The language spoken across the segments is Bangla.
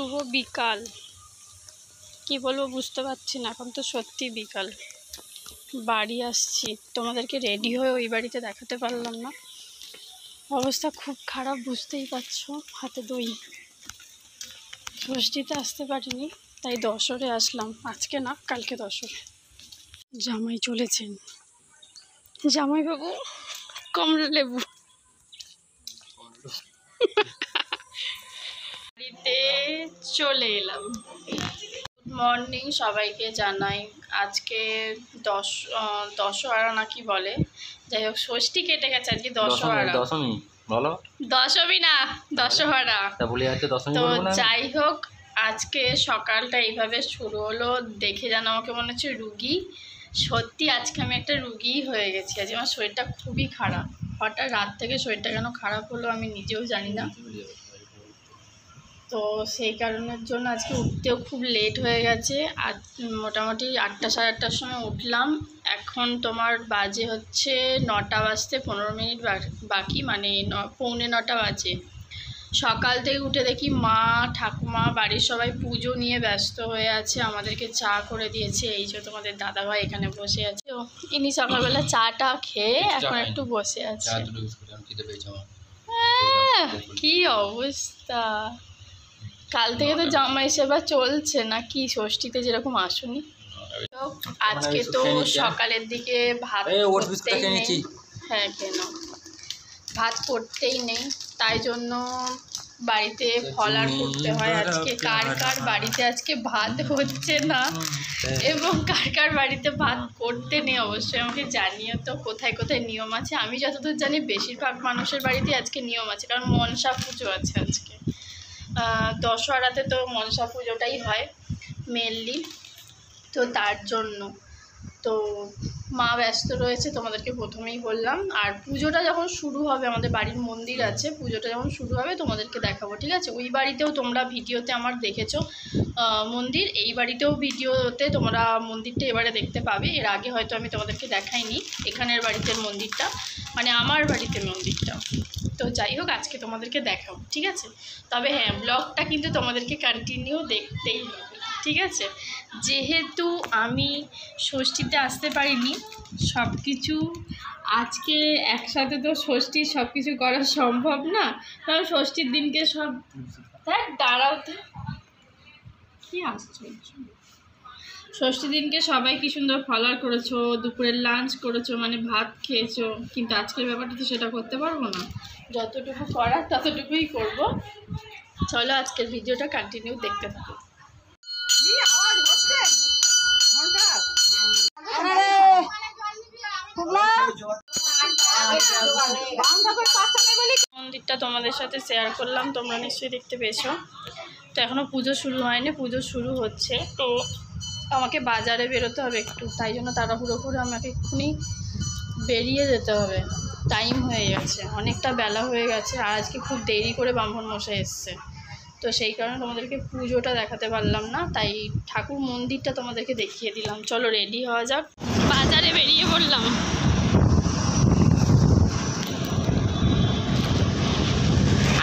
শুভ বিকাল। কি বলবো বুঝতে পারছি না, এখন তো সত্যি বিকাল। বাড়ি আসছি, তোমাদেরকে রেডি হয়ে ওই বাড়িতে দেখাতে পারলাম না, অবস্থা খুব খারাপ বুঝতেই পারছো। হাতে দই, ষষ্ঠীতে আসতে পারিনি, তাই দশরে আসলাম। আজকে না, কালকে দশর। জামাই চলেছেন, জামাই বাবু কমলা লেবু। বাড়িতে চলে এলাম। গুড মর্নিং সবাইকে জানাই। আজকে দশহরা না কি বলে, যাই হোক ষষ্ঠী কেটে গেছে, আজকে দশহরা। দশমী বলো, দশমী না দশহরা। তো যাই হোক, আজকে সকালটা এইভাবে শুরু হলো দেখে যেন আমাকে মনে হচ্ছে রুগী। সত্যি আজকে আমি একটা রুগী হয়ে গেছি। আজকে আমার শরীরটা খুবই খারাপ। হঠাৎ রাত থেকে শরীরটা কেন খারাপ হলো আমি নিজেও জানি না। তো সেই কারণের জন্য আজকে উঠতেও খুব লেট হয়ে গেছে। আর মোটামুটি 8টা সাড়ে 8টার সময় উঠলাম। এখন তোমার বাজে হচ্ছে 9টা বাজতে 15 মিনিট বাকি, মানে পৌনে 9টা বাজে। সকাল থেকে উঠে দেখি মা ঠাকুমা বাড়ির সবাই পুজো নিয়ে ব্যস্ত হয়ে আছে। আমাদেরকে চা করে দিয়েছে, এই যে তোমাদের দাদাভাই এখানে বসে আছে। তো ইনি সকালবেলা চাটা খেয়ে এখন একটু বসে আছে। কি অবস্থা! কাল থেকে তো জামাই সেবা চলছে না কি, ষষ্ঠীতে যেরকম আসুনি। তো আজকে তো সকালের দিকে ভাত করতেই নেই। হ্যাঁ, কেন ভাত করতেই নেই, তাই জন্য বাড়িতে ফলার করতে হয়। আজকে কার কার বাড়িতে আজকে ভাত হচ্ছে না এবং কার কার বাড়িতে ভাত করতে নেই অবশ্যই আমাকে জানিও তো, কোথায় কোথায় নিয়ম আছে। আমি যতদূর জানি বেশিরভাগ মানুষের বাড়িতে আজকে নিয়ম আছে, কারণ মনসা পুজো আছে আজকে। দশহরাতে তো মনসা পুজোটাই হয় মেনলি, তো তার জন্য তো মা ব্যস্ত রয়েছে, তোমাদেরকে প্রথমেই বললাম। আর পুজোটা যখন শুরু হবে, আমাদের বাড়ির মন্দির আছে, পুজোটা যখন শুরু হবে তোমাদেরকে দেখাবো, ঠিক আছে? ওই বাড়িতেও তোমরা ভিডিওতে আমার দেখেছো মন্দির, এই বাড়িতেও ভিডিওতে তোমরা মন্দিরটা এবারে দেখতে পাবে। এর আগে হয়তো আমি তোমাদেরকে দেখাইনি এখানের বাড়িতে মন্দিরটা, মানে আমার বাড়িতে মন্দিরটা। তো যাই হোক, আজকে তোমাদেরকে দেখাবো, ঠিক আছে? তবে হ্যাঁ, ব্লগটা কিন্তু তোমাদেরকে কন্টিনিউ দেখতেই হবে, ঠিক আছে? যেহেতু আমি ষষ্ঠীতে আসতে পারিনি, সব কিছু আজকে একসাথে তো ষষ্ঠীর সব কিছু করা সম্ভব না, কারণ ষষ্ঠীর দিনকে সব দাঁড়াতে কি আসছে। ষষ্ঠীর দিনকে সবাই কি সুন্দর ফলার করেছো, দুপুরের লাঞ্চ করেছো, মানে ভাত খেয়েছো, কিন্তু আজকের ব্যাপারটা তো সেটা করতে পারবো না। যতটুকু করার ততটুকুই করব। চলো আজকের ভিডিওটা কন্টিনিউ দেখতে থাকো। মন্দিরটা তোমাদের সাথে শেয়ার করলাম, তোমরা নিশ্চয়ই দেখতে পেয়েছো। তো এখনো পুজো শুরু হয়নি, পুজো শুরু হচ্ছে। তো আমাকে বাজারে বেরোতে হবে একটু, তাই জন্য তাড়াহুড়ো করে আমাকে এক্ষুনি বেরিয়ে যেতে হবে। টাইম হয়ে গেছে, অনেকটা বেলা হয়ে গেছে, আর আজকে খুব দেরি করে ব্রাহ্মণ মশাই এসছে। তো সেই কারণে তোমাদেরকে পুজোটা দেখাতে পারলাম না, তাই ঠাকুর মন্দিরটা তোমাদেরকে দেখিয়ে দিলাম। চলো রেডি হওয়া যাক, বাজারে বেরিয়ে পড়লাম।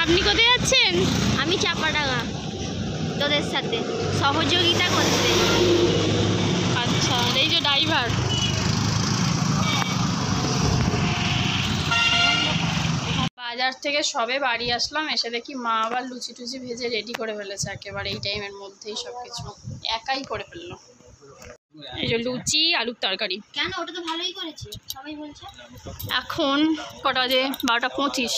আপনি কোথায় যাচ্ছেন? আমি চাপাডাঙ্গা তোদের সাথে সহযোগিতা করতে। আচ্ছা, এই যে ড্রাইভার। বাজার থেকে সবে বাড়ি আসলাম, এসে দেখি মা আবার লুচি টুচি ভেজে রেডি করে ফেলেছে একেবারে এই টাইমের মধ্যেই সব কিছু একাই করে ফেললো। এই যে লুচি আলুর তরকারি। কেন, ওটা তো ভালোই করেছে সবাই বলছে। এখন কটা বাজে? 12টা 25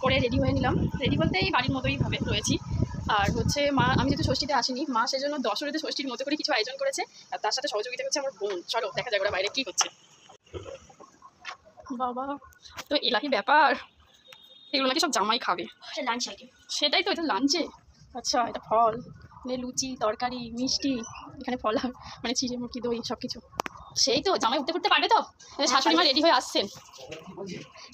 করে রেডি হয়ে নিলাম। রেডি বলতে এই বাড়ির মতোই ভাবে রয়েছি। আর হচ্ছে মা, আমি যেহেতু ষষ্ঠীতে আসিনি, মা সেজন্য দশরীতে ষষ্ঠীর মতো করে কিছু আয়োজন করেছে, আর তার সাথে সহযোগিতা করছে আমার বোন। চলো দেখা যাক ওরা বাইরে কী হচ্ছে। বাবা, তো এলাকি ব্যাপার, এগুলো নাকি সব জামাই খাবে। লাঞ্চ আইটেম সেটাই তো, এটা লাঞ্চে। আচ্ছা, এটা ফল, লুচি তরকারি মিষ্টি, এখানে ফল মানে চিড়ে মুরগি দই সব কিছু। সেই তো জামাই উঠতে উঠতে পারবে তো? শাশুড়ি মা রেডি হয়ে আসছেন।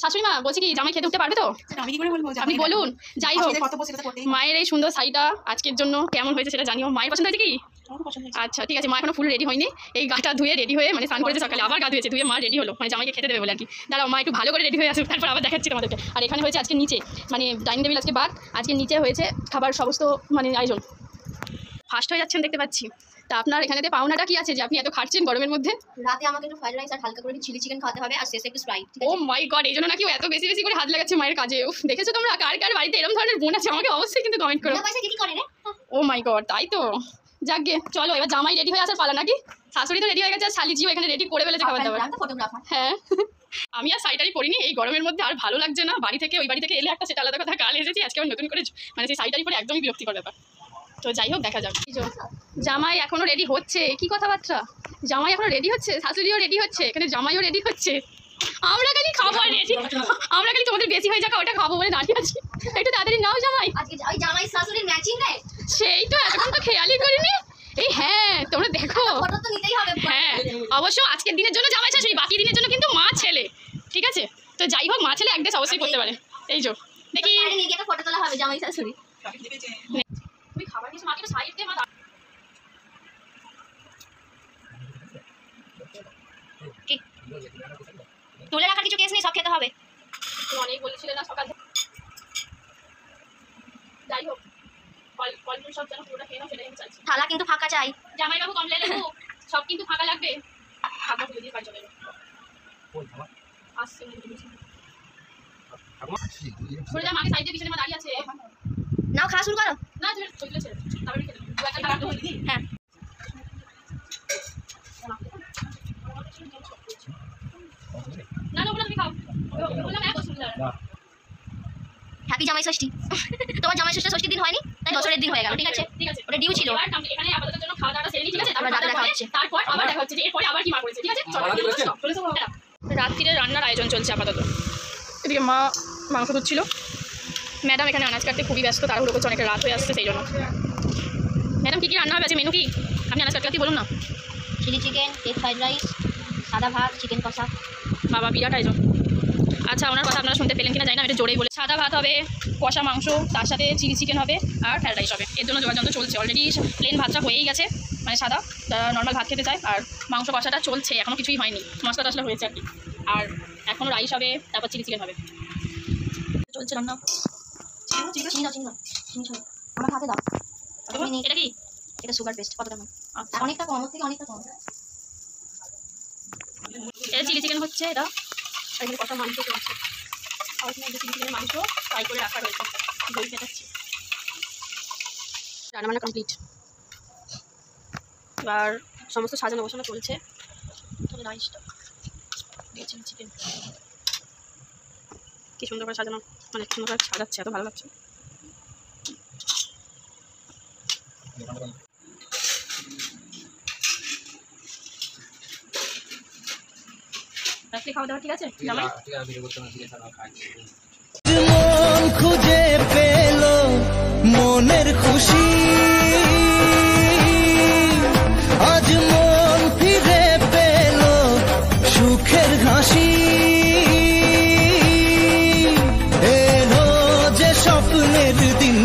শাশুড়ি মা, বলছি কি জামাই খেতে উঠতে পারবে তো? আমি কি করে বলবো, আপনি বলুন। যাই হোক, মায়ের এই সুন্দর শাড়িটা আজকের জন্য কেমন হয়েছে সেটা জানিও। মায়ের পছন্দ হয়েছে কি? আচ্ছা ঠিক আছে, মা এখনো ফুল রেডি হয়নি, এই গাটা ধুয়ে রেডি হয়ে মানে স্নান করেছে সকালে, আবার গা ধুয়েছে, ধুয়ে মা রেডি হলো, মানে জামাইকে খেতে দেবে বলে আর কি। দাঁড়াও মা একটু ভালো করে রেডি হয়ে আসুক, তারপর আবার দেখাচ্ছি তোমাদেরকে। আর এখানে হয়েছে আজকে নিচে মানে ডাইনিং টেবিল আজকে বাদ, আজকে নিচে হয়েছে খাবার সমস্ত মানে আয়োজন। ফার্স্ট হয়ে যাচ্ছেন দেখতে পাচ্ছি। তা আপনার এখানে পাওনাটা কি আছে যে আপনি এত খাচ্ছেন গরমের মধ্যে? রাতে আমাকে একটু ফ্রাইড রাইস আর হালকা করে চিলি চিকেন খাওয়াতে হবে, আর শেষে একটু স্প্রাইট। ও মাই গড, এই জন্য নাকি ও এত বেশি বেশি করে হাত লাগাচ্ছে মায়ের কাজে। দেখেছো তোমরা কার কার বাড়িতে এরকম ধরনের বোন আছে? আমাকে অবশ্যই কিন্তু কমেন্ট করো। ও মাই গড, তাই তো। যাকগে চলো এবার জামাই রেডি হয়ে আসার পালা নাকি? শাশুড়ি তো রেডি হয়ে গেছে, আর শালিজিও এখানে রেডি করে ফেলেছে খাবার দাবার। হ্যাঁ আমি আর শাড়িটারি পরিনি এই গরমের মধ্যে, আর ভালো লাগছে না। বাড়ি থেকে ওই বাড়ি থেকে এলে একটা সেটা আলাদা কথা, কাল এসেছি আজকে আবার নতুন করে মানে সেই শাড়িটারি পরে একদমই বিরক্তিকর ব্যাপার। তো যাই হোক দেখা যাক। জামাই এখনো রেডি হচ্ছে, কি কথাবার্তা? জামাই এখনো রেডি হচ্ছে, শাশুড়িও রেডি হচ্ছে, এখানে জামাইও রেডি হচ্ছে। আমরা খালি খাবো আর রেডি, আমরা খালি তোমাদের বেশি হয়ে যাক ওটা খাবো বলে দাঁড়িয়ে আছি। একটু তাড়াতাড়ি নাও জামাই। জামাই শাশুড়ির ম্যাচিং রে, সেই তো এতক্ষণ তো খেয়ালই করিনি। এই হ্যাঁ তোমরা দেখো, হ্যাঁ অবশ্য আজকের দিনের জন্য জামাই শাশুড়ি, বাকি দিনের জন্য কিন্তু মা ছেলে, ঠিক আছে? তো যাই হোক মা ছেলে এক ড্রেস অবশ্যই করতে পারে। এই যে দেখি ফটো তোলা হবে জামাই শাশুড়ি। তুমি খাবার কিছু মাকে সাইড দিয়ে মা তুলে রাখার কিছু কেস নেই, সব খেতে হবে। অনেক বলেছিলে না সকাল থেকে। যাই হোক ফলমূল সব যেন পুরোটা খেয়ে নাও, সেটাই আমি চাইছি। থালা কিন্তু ফাঁকা চাই। জামাইবাবু কমলে লেবু সব কিন্তু ফাঁকা লাগবে। খাবার তুলে দিয়ে কাজ চলে যাবে। আসছে সরে যা, মাকে সাইড দিয়ে পিছনে মা দাঁড়িয়ে আছে। নাও খাওয়া শুরু করো। না তুমি চলে ছেড়ে তারপরে খেতে দু একটা খাবার তো দিই। হ্যাঁ না না ওগুলো তুমি খাও, বললাম এক অসুবিধা না। হ্যাপি জামাই ষষ্ঠী। তোমার জামাই ষষ্ঠীর দিন হয়নি, তাই বছরের দিন হয়ে গেল। ঠিক আছে ঠিক আছে, ওটা ডিউ ছিল। এখানে আপাতত জন্য খাওয়া দাওয়াটা সেরে নিই, ঠিক আছে? তারপর রাতে দেখা হচ্ছে। তারপর আবার দেখা হচ্ছে যে এরপরে আবার কি মা করেছে, ঠিক আছে? রাত্রিরে রান্নার আয়োজন চলছে আপাতত। এদিকে মা মাংস ধুচ্ছিল, ম্যাডাম এখানে আনাজ কাটতে খুবই ব্যস্ত, তাড়াহুড়ো করছে, অনেক রাত হয়ে আসছে সেই জন্য। ম্যাডাম কী কী রান্না হবে, আছে মেনু কি? আপনি আনাজ কাটতে বলুন না। Chilli chicken, egg fried rice, সাদা ভাত, চিকেন কষা। বাবা বিরাট আয়োজন। আচ্ছা ওনার কথা আপনারা শুনতে পেলেন কিনা জানি না, এটা জোরেই বলে। সাদা ভাত হবে, কষা মাংস, তার সাথে চিলি চিকেন হবে, আর ফ্রাইড রাইস হবে। এর জন্য যোগাযোগ চলছে। অলরেডি প্লেন ভাতটা হয়েই গেছে, মানে সাদা নর্মাল ভাত খেতে চায়, আর মাংস কষাটা চলছে, এখনও কিছুই হয়নি, মশলা টশলা হয়েছে আর কি। আর এখনও রাইস হবে, তারপর চিলি চিকেন হবে, চলছে রান্না। আমার হাতে দাও। এটা কি? এটা সুগার পেস্ট। কত দাম? অনেকটা কম, থেকে অনেকটা কম। এটা চিলি চিকেন হচ্ছে, এটা আর এখানে কষা মাংস চলছে। আর এখানে চিলি চিকেনের মাংস ফ্রাই করে রাখা রয়েছে, দই পেটাচ্ছি। রান্নাবান্না কমপ্লিট, এবার সমস্ত সাজানো বসানো চলছে। রাইসটা চিলি চিকেন কি সুন্দর করে সাজানো, মানে সুন্দর করে সাজাচ্ছে, এত ভালো লাগছে। রাত্রে খাওয়া দাওয়া ঠিক আছে? মন খুঁজে পেল মনের খুশি, আজ মন ফিরে পেল সুখের হাসি। এলো যে স্বপ্নের দিন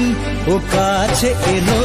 ও কাছে এলো।